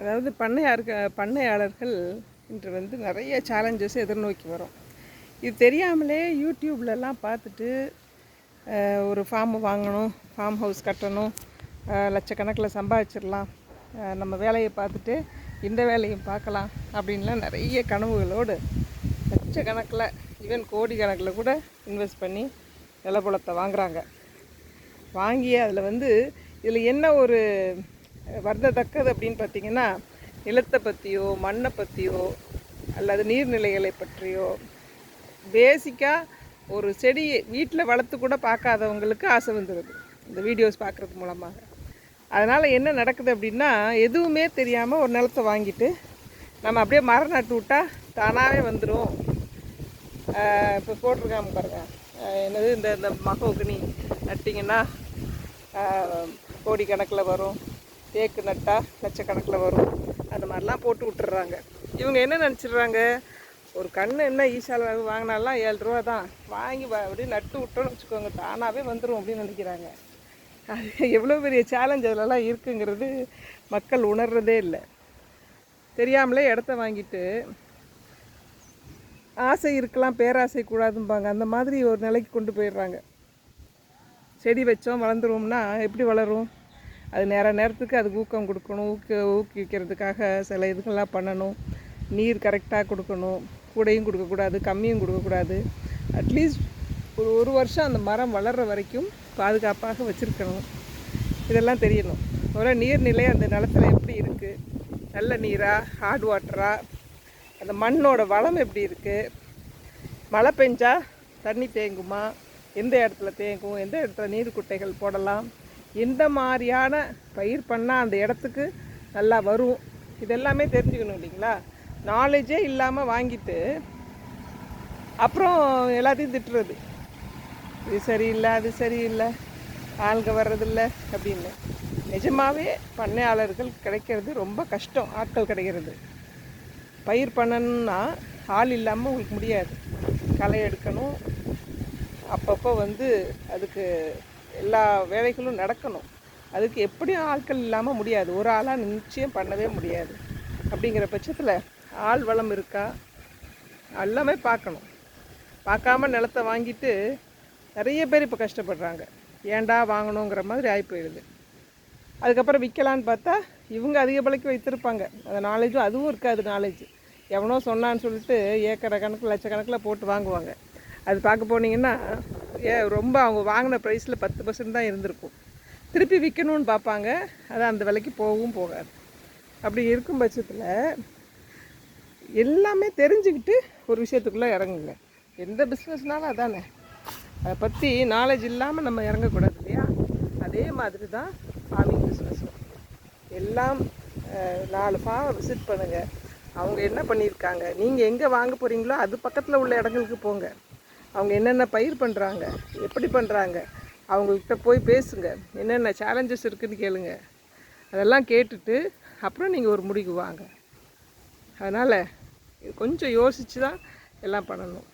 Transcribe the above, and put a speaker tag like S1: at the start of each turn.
S1: அதாவது பண்ணையாளர்கள் இன்று நிறைய சேலஞ்சஸ் எதிர்நோக்கி வரோம். இது தெரியாமலே யூடியூப்லலாம் பார்த்துட்டு ஒரு ஃபார்ம் வாங்கணும், ஃபார்ம் ஹவுஸ் கட்டணும், லட்சக்கணக்கில் சம்பாதிச்சிடலாம், நம்ம வேலையை பார்த்துட்டு இந்த வேலையும் பார்க்கலாம் அப்படின்லாம் நிறைய கனவுகளோடு லட்சக்கணக்கில் ஈவன் கோடி கணக்கில் கூட இன்வெஸ்ட் பண்ணி நிலப்புலத்தை வாங்குகிறாங்க. வாங்கி அதில் இதில் என்ன ஒரு வருந்தத்தக்கது அப்படின்னு பார்த்திங்கன்னா, நிலத்தை பற்றியோ மண்ணை பற்றியோ அல்லது நீர்நிலைகளை பற்றியோ பேசிக்காக ஒரு செடியை வீட்டில் வளர்த்து கூட பார்க்காதவங்களுக்கு ஆசை வந்துடுது இந்த வீடியோஸ் பார்க்குறது மூலமாக. அதனால் என்ன நடக்குது அப்படின்னா, எதுவுமே தெரியாமல் ஒரு நிலத்தை வாங்கிட்டு நம்ம அப்படியே மரம் நட்டு விட்டால் தானாகவே வந்துடும். இப்போ போட்டிருக்காம பாருங்கள், என்னது இந்த மகோகனி நட்டிங்கன்னா கோடிக்கணக்கில் வரும், தேக்கு நட்டால் லட்சக்கணக்கில் வரும், அந்த மாதிரிலாம் போட்டு விட்டுறாங்க. இவங்க என்ன நினச்சிடுறாங்க, ஒரு கன்று என்ன ஈசால வாங்கினாலாம் 7 ரூபா தான், வாங்கி அப்படியே நட்டு விட்டோன்னு வச்சுக்கோங்க தானாகவே வந்துடும் அப்படின்னு நினைக்கிறாங்க. அது எவ்வளோ பெரிய சேலஞ்ச் அதிலலாம் இருக்குங்கிறது மக்கள் உணர்றதே இல்லை. தெரியாமலே இடத்த வாங்கிட்டு ஆசை இருக்கலாம் பேராசை கூடாதும்பாங்க, அந்த மாதிரி ஒரு நிலைக்கு கொண்டு போயிடுறாங்க. செடி வச்சோம் வளர்ந்துருவோம்னா எப்படி வளரும்? அது நேரத்துக்கு அதுக்கு ஊக்கம் கொடுக்கணும், ஊக்குவிக்கிறதுக்காக சில இதுக்கெல்லாம் பண்ணணும், நீர் கரெக்டாக கொடுக்கணும், கூடையும் கொடுக்கக்கூடாது கம்மியும் கொடுக்கக்கூடாது. அட்லீஸ்ட் ஒரு வருஷம் அந்த மரம் வளர்கிற வரைக்கும் பாதுகாப்பாக வச்சுருக்கணும். இதெல்லாம் தெரியணும். ஒரு நீர்நிலை அந்த நிலத்தில் எப்படி இருக்குது, நல்ல நீரா ஹார்ட் வாட்டரா, அந்த மண்ணோட வளம் எப்படி இருக்குது, மழை பெஞ்சா தண்ணி தேங்குமா, எந்த இடத்துல தேங்கும், எந்த இடத்துல நீர் குட்டைகள் போடலாம், எந்த மாதிரியான பயிர் பண்ணால் அந்த இடத்துக்கு நல்லா வரும், இதெல்லாமே தெரிஞ்சுக்கணும் இல்லைங்களா? நாலேஜே இல்லாமல் வாங்கிட்டு அப்புறம் எல்லாத்தையும் திட்டுறது, இது சரியில்லை அது சரியில்லை, ஆளுங்க வர்றதில்லை அப்படின்னு. நிஜமாகவே பண்ணையாளர்கள் கிடைக்கிறது ரொம்ப கஷ்டம். ஆட்கள் கிடைக்கிறது பயிர் பண்ணணுன்னா ஆள் இல்லாமல் உங்களுக்கு முடியாது. களை எடுக்கணும், அப்பப்போ அதுக்கு எல்லா வேலைகளும் நடக்கணும். அதுக்கு எப்படியும் ஆட்கள் இல்லாமல் முடியாது, ஒரு ஆளாக நிச்சயம் பண்ணவே முடியாது. அப்படிங்கிற பட்சத்தில் ஆள் வளம் இருக்கா எல்லாமே பார்க்கணும். பார்க்காம நிலத்தை வாங்கிட்டு நிறைய பேர் இப்போ கஷ்டப்படுறாங்க. ஏண்டா வாங்கணுங்கிற மாதிரி ஆகி போயிடுது. அதுக்கப்புறம் விற்கலான்னு பார்த்தா இவங்க அதிக விலைக்கு வைத்திருப்பாங்க, அந்த நாலேஜும் அதுவும் இருக்காது. நாலேஜ் எவனோ சொன்னான்னு சொல்லிட்டு ஏக்கரை கணக்கில் லட்சக்கணக்கில் போட்டு வாங்குவாங்க. அது பார்க்க போனீங்கன்னா ரொம்ப அவங்க வாங்கின ப்ரைஸில் 10% தான் இருந்திருக்கும். திருப்பி விற்கணும்னு பார்ப்பாங்க, அது அந்த விலைக்கு போகவும் போகாது. அப்படி இருக்கும் பட்சத்தில் எல்லாமே தெரிஞ்சுக்கிட்டு ஒரு விஷயத்துக்குள்ளே இறங்குங்க. எந்த பிஸ்னஸ்னாலும் அதானே, அதை பற்றி நாலேஜ் இல்லாமல் நம்ம இறங்கக்கூடாது இல்லையா? அதே மாதிரி தான் ஃபார்மிங் பிஸ்னஸும். எல்லாம் 4 ஃபார்மை விசிட் பண்ணுங்கள், அவங்க என்ன பண்ணியிருக்காங்க, நீங்கள் எங்கே வாங்க போகிறீங்களோ அது பக்கத்தில் உள்ள இடங்களுக்கு போங்க. அவங்க என்னென்ன பயிர் பண்ணுறாங்க, எப்படி பண்ணுறாங்க, அவங்கள்ட்ட போய் பேசுங்க, என்னென்ன சேலஞ்சஸ் இருக்குதுன்னு கேளுங்க. அதெல்லாம் கேட்டுட்டு அப்புறம் நீங்கள் ஒரு முடிவுக்கு வாங்க. அதனால் கொஞ்சம் யோசித்து தான் எல்லாம் பண்ணணும்.